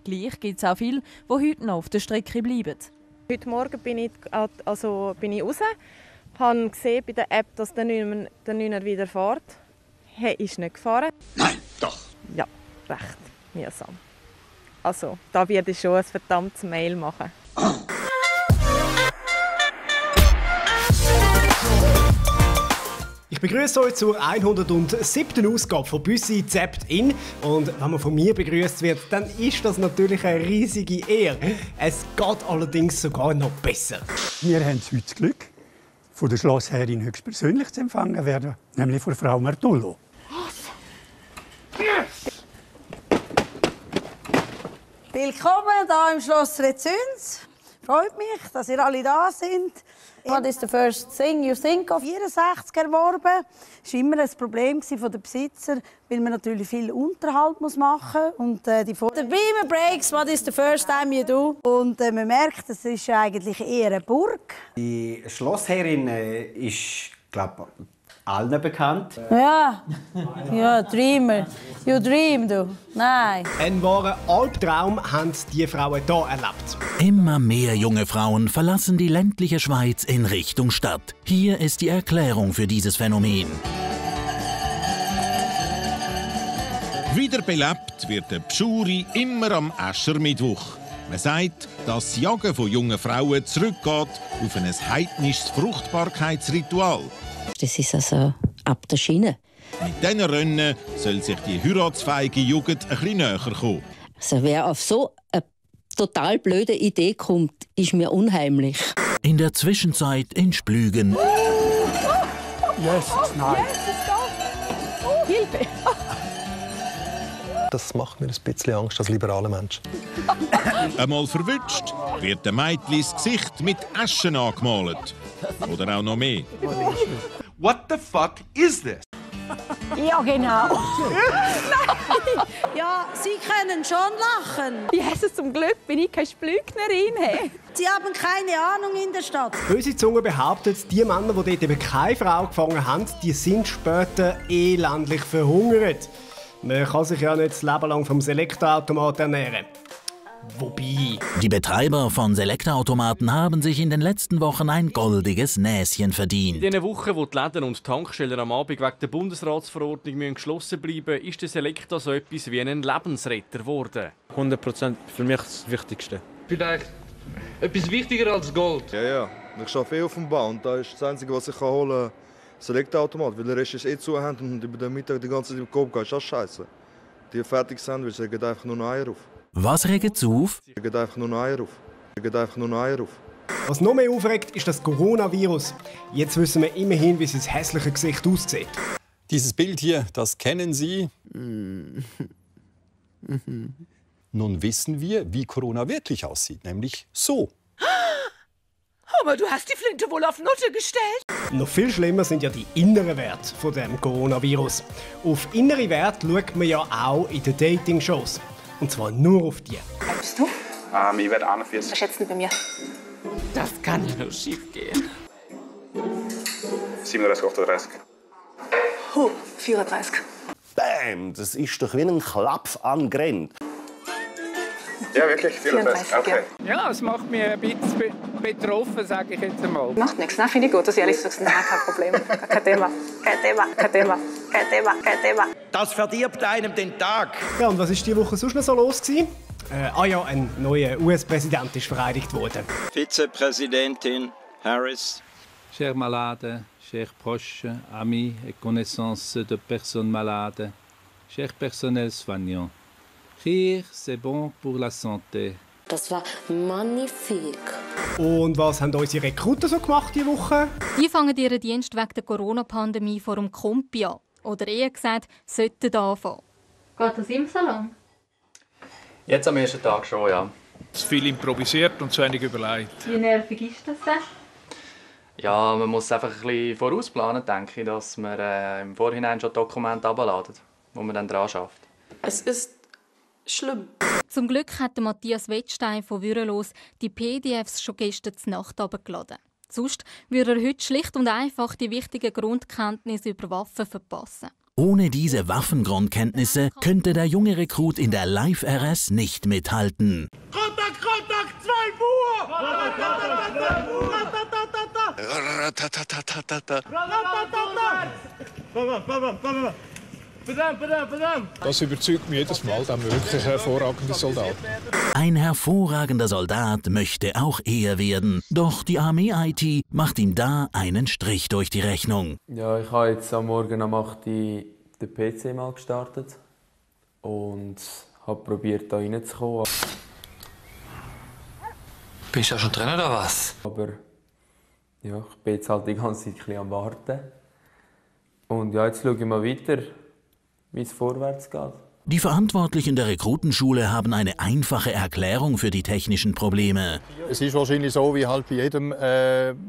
Gleich gibt es auch viele, die heute noch auf der Strecke bleiben. Heute Morgen bin ich raus, habe gesehen bei der App, dass der 9er wieder fährt. Hey, ist nicht gefahren? Nein, doch. Ja, recht mühsam. Also, da werde ich schon ein verdammtes Mail machen. Ich begrüße euch zur 107. Ausgabe von Büssi Zept in. Und wenn man von mir begrüßt wird, dann ist das natürlich eine riesige Ehre. Es geht allerdings sogar noch besser. Wir haben heute das Glück, von der Schlossherrin höchstpersönlich zu empfangen werden, nämlich von Frau Martullo. Yes. Willkommen hier im Schloss Rezüns. Freut mich, dass ihr alle da sind. What is the first thing you think of? 64 erworben. Das war immer ein Problem der Besitzer, weil man natürlich viel Unterhalt machen muss. The beamer breaks, what is the first time you do? Und man merkt, es ist eigentlich eher eine Burg. Die Schlossherrin ist, glaube ich, allen bekannt. Ja, Dreamer. You dream, du. Nein. Einen wahren Albtraum haben die Frauen hier erlebt. Immer mehr junge Frauen verlassen die ländliche Schweiz in Richtung Stadt. Hier ist die Erklärung für dieses Phänomen. Wiederbelebt wird der Pschuri immer am Aschermittwoch. Man sagt, dass das Jagen von jungen Frauen zurückgeht auf ein heidnisches Fruchtbarkeitsritual. Das ist also ab der Schiene. Mit diesen Rennen soll sich die heiratsfähige Jugend ein bisschen näher kommen. Also wer auf so eine total blöde Idee kommt, ist mir unheimlich. In der Zwischenzeit in Splügen. Yes, nein. Hilfe! Das macht mir ein bisschen Angst als liberaler Mensch. Einmal verwünscht wird dem Mädchen das Gesicht mit Aschen angemalt. Oder auch noch mehr. What the fuck is this? Ja, genau. Ja, Sie können schon lachen. Jesus, zum Glück bin ich keine Splügnerin. Hey. Sie haben keine Ahnung in der Stadt. Böse Zunge behauptet, die Männer, die dort eben keine Frau gefangen haben, die sind später elendig verhungert. Man kann sich ja nicht das Leben lang vom Selektorautomat ernähren. Wobei. Die Betreiber von Selektorautomaten haben sich in den letzten Wochen ein goldiges Näschen verdient. In den Wochen, wo die Läden und die Tankstellen am Abend wegen der Bundesratsverordnung geschlossen bleiben, ist der Selektor so etwas wie ein Lebensretter geworden. 100% für mich das Wichtigste. Vielleicht etwas wichtiger als Gold. Ja. Ich arbeite auf dem Bau und da ist das Einzige, was ich holen kann, Selektorautomat, weil der Rest ist zu haben und über den Mittag die ganze Zeit im Kopf geht. Das ist scheiße. Die fertig Sandwich, der geht einfach nur noch Eier auf. Was regt auf? Der geht einfach nur noch Eier auf. Was noch mehr aufregt, ist das Coronavirus. Jetzt wissen wir immerhin, wie sein hässliches Gesicht aussieht. Dieses Bild hier, das kennen Sie. Nun wissen wir, wie Corona wirklich aussieht, nämlich so. Aber du hast die Flinte wohl auf Nutte gestellt? Noch viel schlimmer sind ja die inneren Werte von dem Coronavirus. Auf innere Werte schaut man ja auch in den Dating-Shows. Und zwar nur auf die. Was bist du? Ich werde 41. Was schätzt du bei mir? Das kann nur schief gehen. 37, 38. 34. Bam, das ist doch wie ein Klaps an Grenz. Ja, wirklich, 34. Okay. Ja, es macht mich ein bisschen betroffen, sage ich jetzt einmal. Macht nichts, ne? Finde ich gut, dass ich ehrlich sagst, nein, kein Problem. Kein Thema. Das verdirbt einem den Tag. Ja, und was war diese Woche sonst noch so los? Ein neuer US-Präsident ist vereidigt worden. Vizepräsidentin Harris. Chers malades, chers proches, amis et connaissances de personnes malades, chers personnels soignants. Rire, c'est bon pour la santé. Das war magnifik. Und was haben unsere Rekruten so gemacht diese Woche? Die fangen ihren Dienst wegen der Corona-Pandemie vor dem Kumpi an. Oder eher gesagt, sollten anfangen. Geht das immer so lang? Jetzt am ersten Tag schon, ja. Es ist viel improvisiert und zu wenig überlegt. Wie nervig ist das denn? Ja, man muss einfach ein bisschen vorausplanen, denke ich, dass man im Vorhinein schon Dokumente herunterladen, wo man dann dran schafft. Es ist schlimm. Zum Glück hat Matthias Wettstein von Würelos die PDFs schon gestern Nacht heruntergeladen. Sonst würde er heute schlicht und einfach die wichtigen Grundkenntnisse über Waffen verpassen. Ohne diese Waffengrundkenntnisse könnte der junge Rekrut in der Live-RS nicht mithalten. Kontakt, 12 Uhr! Das überzeugt mich jedes Mal, dass wir wirklich ein hervorragender Soldat. Ein hervorragender Soldat möchte auch er werden. Doch die Armee-IT macht ihm da einen Strich durch die Rechnung. Ja, ich habe jetzt am Morgen um 8 Uhr den PC mal gestartet und habe probiert, da reinzukommen. Bist du ja schon drin oder was? Aber ja, ich bin jetzt halt die ganze Zeit ein bisschen am Warten. Und ja, jetzt schaue ich mal weiter, wie es vorwärts geht. Die Verantwortlichen der Rekrutenschule haben eine einfache Erklärung für die technischen Probleme. Es ist wahrscheinlich so, wie halt bei jedem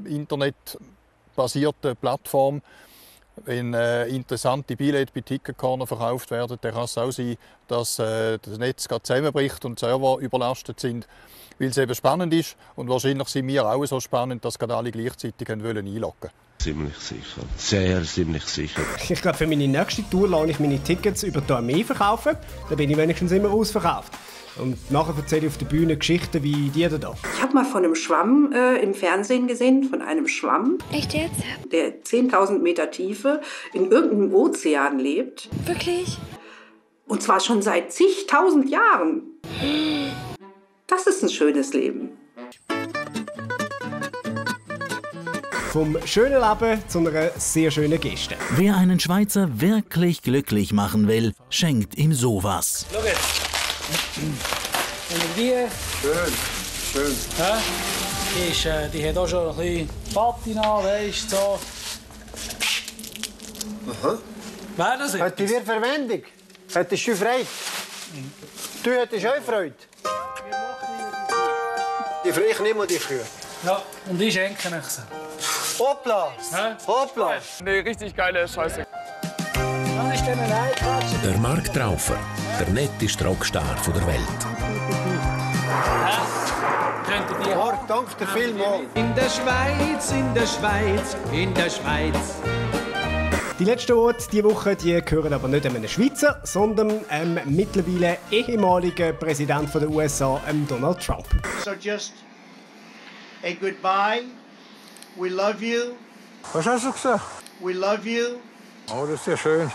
internetbasierten Plattform. Wenn interessante Billette bei Ticket Corner verkauft werden, dann kann es auch sein, dass das Netz zusammenbricht und die Server überlastet sind, weil es eben spannend ist. Und wahrscheinlich sind wir auch so spannend, dass gerade alle gleichzeitig einloggen wollen. Ziemlich sicher. Sehr ziemlich sicher. Ich glaube, für meine nächste Tour lasse ich meine Tickets über die Armee verkaufen. Dann bin ich wenigstens immer ausverkauft. Und nachher erzähle ich auf der Bühne Geschichten wie die da. Ich habe mal von einem Schwamm im Fernsehen gesehen, von einem Schwamm. Echt jetzt? Der 10.000 Meter Tiefe in irgendeinem Ozean lebt. Wirklich? Und zwar schon seit zigtausend Jahren. Das ist ein schönes Leben. Vom schönen Leben zu einer sehr schönen Geste. Wer einen Schweizer wirklich glücklich machen will, schenkt ihm sowas. Schau jetzt. Energie. Schön. Ja? Die hat auch schon ein bisschen Patina, weißt du, so. Aha. Wäre das Hat die wir Verwendung? Hättest du Freude? Du hättest auch Freude? Ich nehme die Kühe. Ja, und ich schenke euch sie. Hoppla! Hoppla! Eine richtig geile Scheiße. Der Mark Traufer, der netteste Rockstar der Welt. Mark, danke dir vielmals. In der Schweiz, in der Schweiz, in der Schweiz. Die letzten Worte diese Woche die gehören aber nicht einem Schweizer, sondern einem mittlerweile ehemaligen Präsidenten der USA, Donald Trump. So just a goodbye. We love you. Was hast du gesagt? We love you. Oh, das ist ja schön.